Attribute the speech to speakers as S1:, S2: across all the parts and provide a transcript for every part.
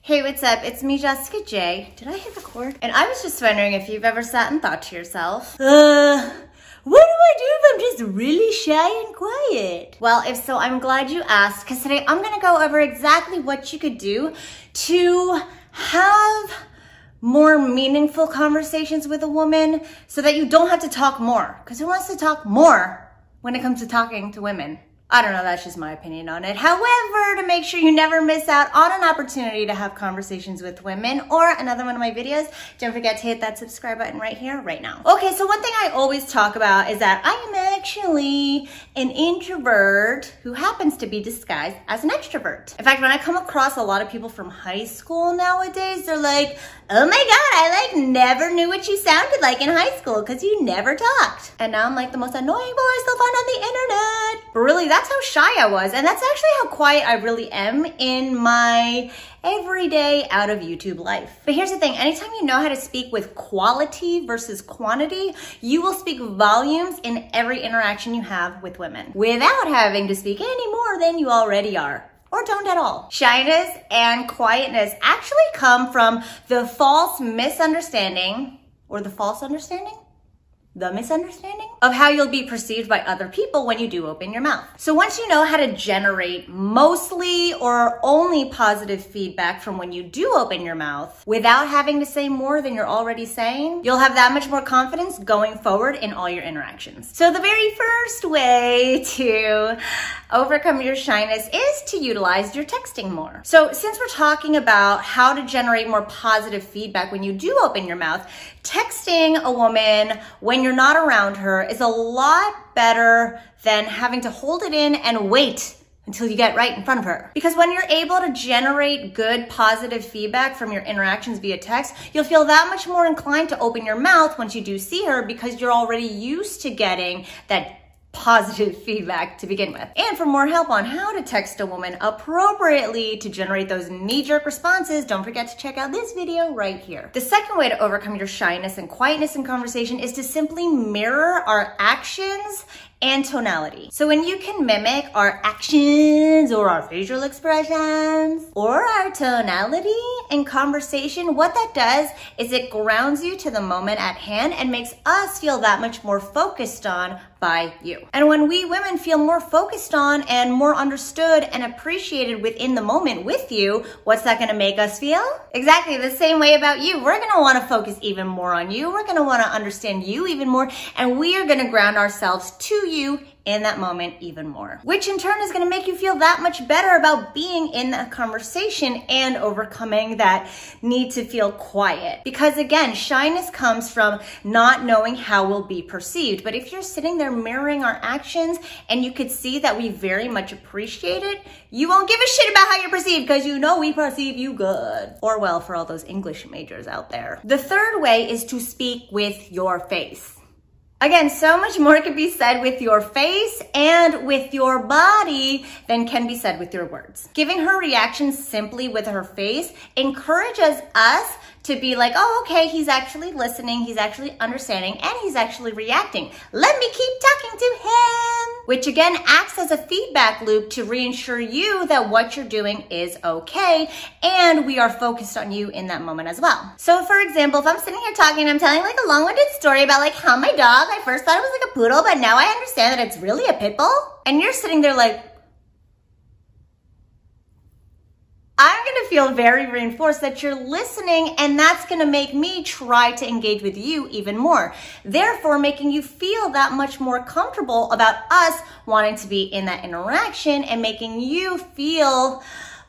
S1: Hey, what's up? It's me, Jessica J. Did I hit record? And I was just wondering if you've ever sat and thought to yourself, what do I do if I'm just really shy and quiet? Well, if so, I'm glad you asked, because today I'm gonna go over exactly what you could do to have more meaningful conversations with a woman so that you don't have to talk more. Because who wants to talk more when it comes to talking to women? I don't know, that's just my opinion on it. However, to make sure you never miss out on an opportunity to have conversations with women or another one of my videos, don't forget to hit that subscribe button right here, right now. Okay, so one thing I always talk about is that I am actually an introvert who happens to be disguised as an extrovert. In fact, when I come across a lot of people from high school nowadays, they're like, oh my God, I never knew what you sounded like in high school because you never talked. And now I'm like the most annoying voice they'll find on the internet. But really, that's how shy I was. And that's actually how quiet I really am in my everyday out of YouTube life. But here's the thing, anytime you know how to speak with quality versus quantity, you will speak volumes in every interaction you have with women without having to speak any more than you already are. Or don't at all. Shyness and quietness actually come from the false misunderstanding, or the false understanding? The misunderstanding of how you'll be perceived by other people when you do open your mouth. So once you know how to generate mostly or only positive feedback from when you do open your mouth without having to say more than you're already saying, you'll have that much more confidence going forward in all your interactions. So the very first way to overcome your shyness is to utilize your texting more. So since we're talking about how to generate more positive feedback when you do open your mouth, texting a woman when you're not around her is a lot better than having to hold it in and wait until you get right in front of her. Because when you're able to generate good, positive feedback from your interactions via text, you'll feel that much more inclined to open your mouth once you do see her because you're already used to getting that positive feedback to begin with. And for more help on how to text a woman appropriately to generate those knee-jerk responses, don't forget to check out this video right here. The second way to overcome your shyness and quietness in conversation is to simply mirror our actions and tonality. So when you can mimic our actions or our facial expressions or our tonality in conversation, what that does is it grounds you to the moment at hand and makes us feel that much more focused on by you. And when we women feel more focused on and more understood and appreciated within the moment with you, what's that gonna make us feel? Exactly the same way about you. We're gonna wanna focus even more on you. We're gonna wanna understand you even more, and we are gonna ground ourselves to you in that moment even more, which in turn is going to make you feel that much better about being in that conversation and overcoming that need to feel quiet. Because again, shyness comes from not knowing how we'll be perceived. But if you're sitting there mirroring our actions and you could see that we very much appreciate it, you won't give a shit about how you're perceived because you know we perceive you good. Or well, for all those English majors out there. The third way is to speak with your face. Again, so much more can be said with your face and with your body than can be said with your words. Giving her reactions simply with her face encourages us to be like, oh, okay, he's actually listening, he's actually understanding, and he's actually reacting. Let me keep talking to him. Which again acts as a feedback loop to reassure you that what you're doing is okay, and we are focused on you in that moment as well. So for example, if I'm sitting here talking, I'm telling like a long-winded story about like how my dog, I first thought it was like a poodle, but now I understand that it's really a pit bull. And you're sitting there like, I'm gonna feel very reinforced that you're listening, and that's gonna make me try to engage with you even more. Therefore, making you feel that much more comfortable about us wanting to be in that interaction and making you feel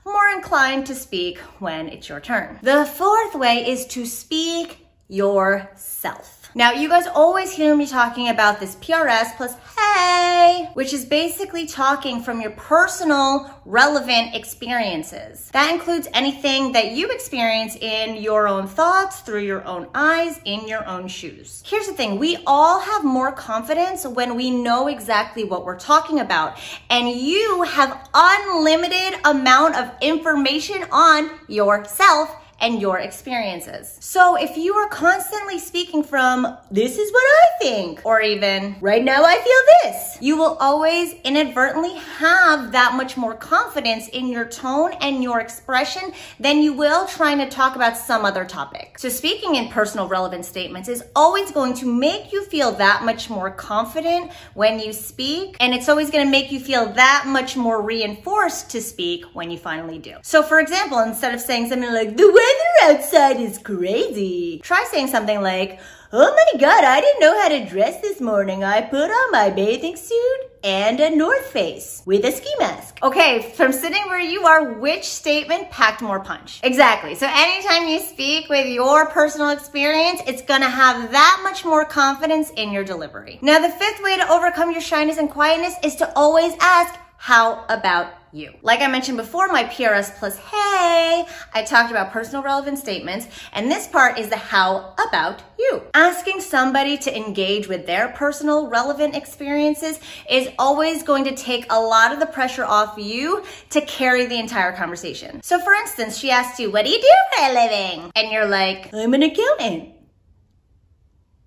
S1: more inclined to speak when it's your turn. The fourth way is to speak yourself. Now, you guys always hear me talking about this PRS plus hey, which is basically talking from your personal, relevant experiences. That includes anything that you experience in your own thoughts, through your own eyes, in your own shoes. Here's the thing, we all have more confidence when we know exactly what we're talking about. And you have unlimited amount of information on yourself and your experiences. So if you are constantly speaking from, this is what I think, or even, right now I feel this, you will always inadvertently have that much more confidence in your tone and your expression than you will trying to talk about some other topic. So speaking in personal relevant statements is always going to make you feel that much more confident when you speak, and it's always going to make you feel that much more reinforced to speak when you finally do. So for example, instead of saying something like, the weather outside is crazy, try saying something like, oh my God, I didn't know how to dress this morning. I put on my bathing suit and a North Face with a ski mask. Okay, from sitting where you are, which statement packed more punch? Exactly. So anytime you speak with your personal experience, it's gonna have that much more confidence in your delivery. Now, the fifth way to overcome your shyness and quietness is to always ask, how about you? Like I mentioned before, my PRS plus hey, I talked about personal relevant statements, and this part is the how about you. Asking somebody to engage with their personal relevant experiences is always going to take a lot of the pressure off you to carry the entire conversation. So for instance, she asked you, what do you do for a living? And you're like, I'm an accountant.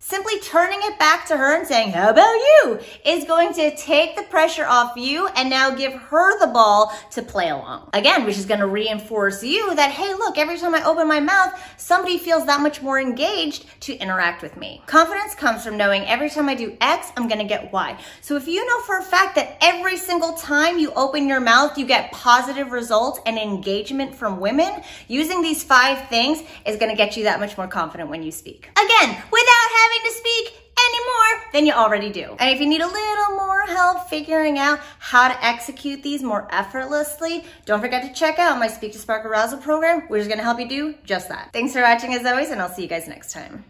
S1: Simply turning it back to her and saying, how about you, is going to take the pressure off you and now give her the ball to play along. Again, which is going to reinforce you that, hey, look, every time I open my mouth, somebody feels that much more engaged to interact with me. Confidence comes from knowing every time I do X, I'm going to get Y. So if you know for a fact that every single time you open your mouth, you get positive results and engagement from women, using these 5 things is going to get you that much more confident when you speak. Again, without having to speak any more than you already do. And if you need a little more help figuring out how to execute these more effortlessly, don't forget to check out my Speak to Spark Arousal program, which is going to help you do just that. Thanks for watching as always, and I'll see you guys next time.